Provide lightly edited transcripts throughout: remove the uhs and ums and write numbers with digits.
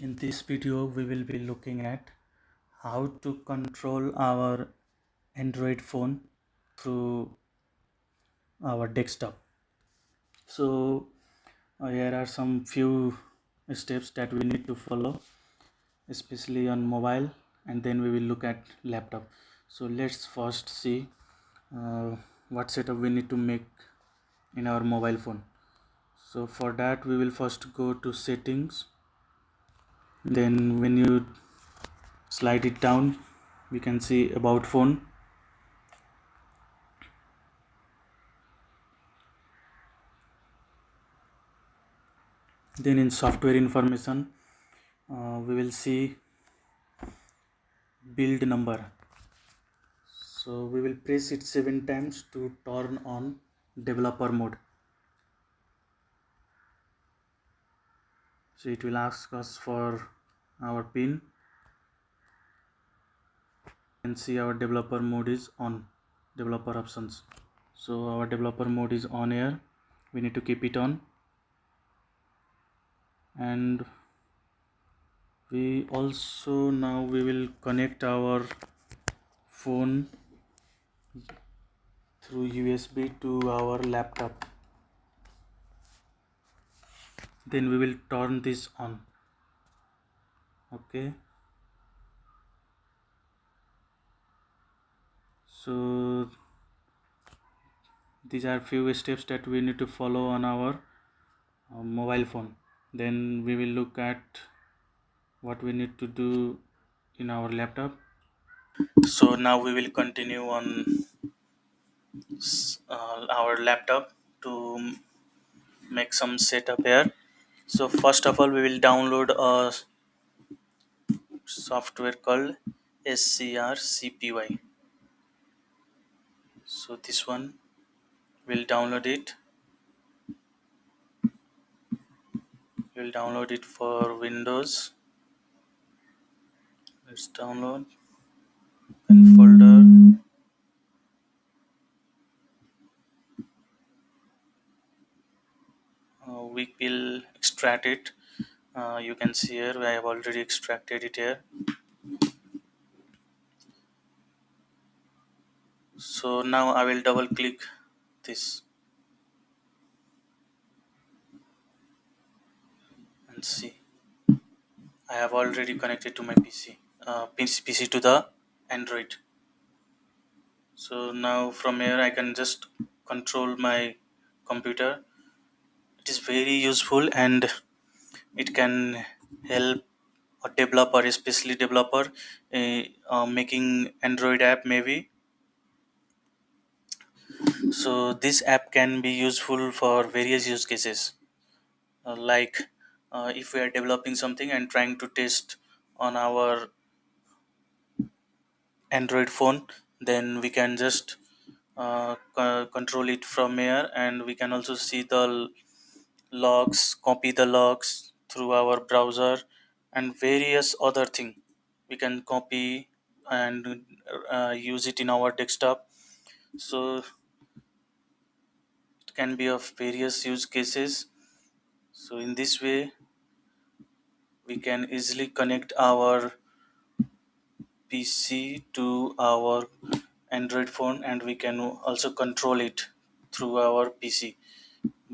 In this video, we will be looking at how to control our Android phone through our desktop. So here are some few steps that we need to follow, especially on mobile, and then we will look at laptop. So let's first see uh, what setup we need to make in our mobile phone. So for that, we will first go to settings. Then when you slide it down, we can see about phone. Then in software information, we will see build number. So we will press it 7 times to turn on developer mode. So it will ask us for our pin, and see our developer mode is on, developer options. So our developer mode is on here, we need to keep it on. And we also now we will connect our phone through USB to our laptop. Then we will turn this on. Okay, so these are few steps that we need to follow on our mobile phone. Then we will look at what we need to do in our laptop. So now we will continue on our laptop to make some setup here. So first of all, we will download a software called scrcpy. So this one, we'll download it. We'll download it for Windows. Let's download in folder. We will extract it. You can see here I have already extracted it here. So now I will double click this and see. I have already connected to my PC to the Android. So now from here I can just control my computer. It is very useful, and it can help a developer, especially developer, making Android app maybe. So this app can be useful for various use cases, like if we are developing something and trying to test on our Android phone, then we can just control it from here, and we can also see the logs, copy the logs through our browser, and various other thing we can copy and use it in our desktop. So it can be of various use cases. So in this way we can easily connect our PC to our Android phone, and we can also control it through our PC.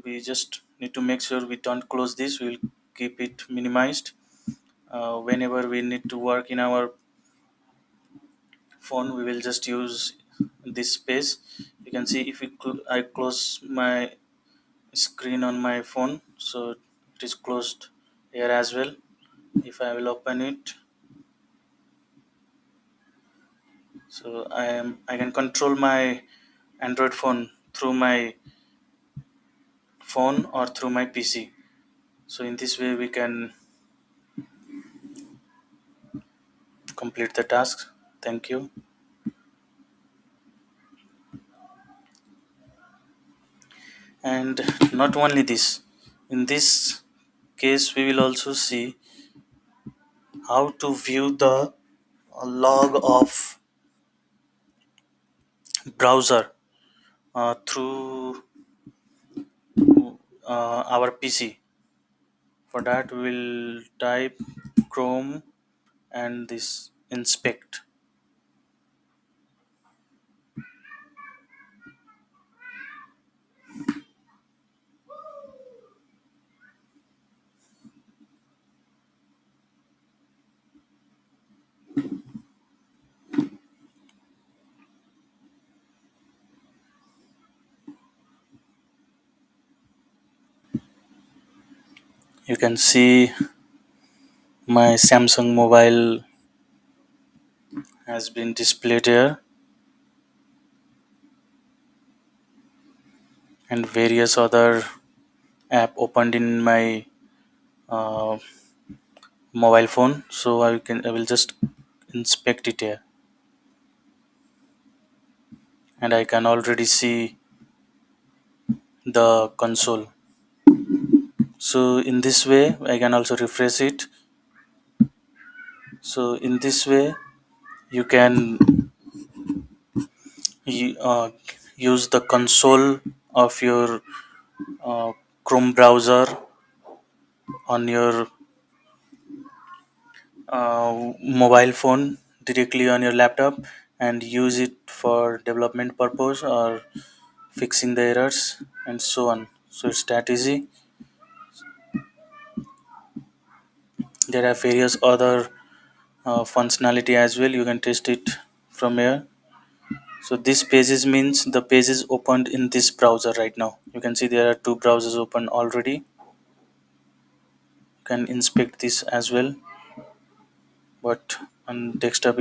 We just need to make sure we don't close this. We'll keep it minimized. Whenever we need to work in our phone, we will just use this space. You can see if I close my screen on my phone, so it is closed here as well. If I will open it, so I can control my Android phone through my phone or through my PC. So in this way we can complete the task. Thank you. And not only this, in this case we will also see how to view the log of browser through our PC. For that we will type Chrome and this inspect. You can see my Samsung mobile has been displayed here, and various other app opened in my uh, mobile phone. So I will just inspect it here, and I can already see the console. So in this way I can also refresh it. So in this way you can use the console of your uh, Chrome browser on your mobile phone directly on your laptop and use it for development purpose or fixing the errors and so on. So it's that easy. There are various other functionality as well. You can test it from here. So this pages means the page is opened in this browser right now. You can see there are two browsers open already. You can inspect this as well, but on desktop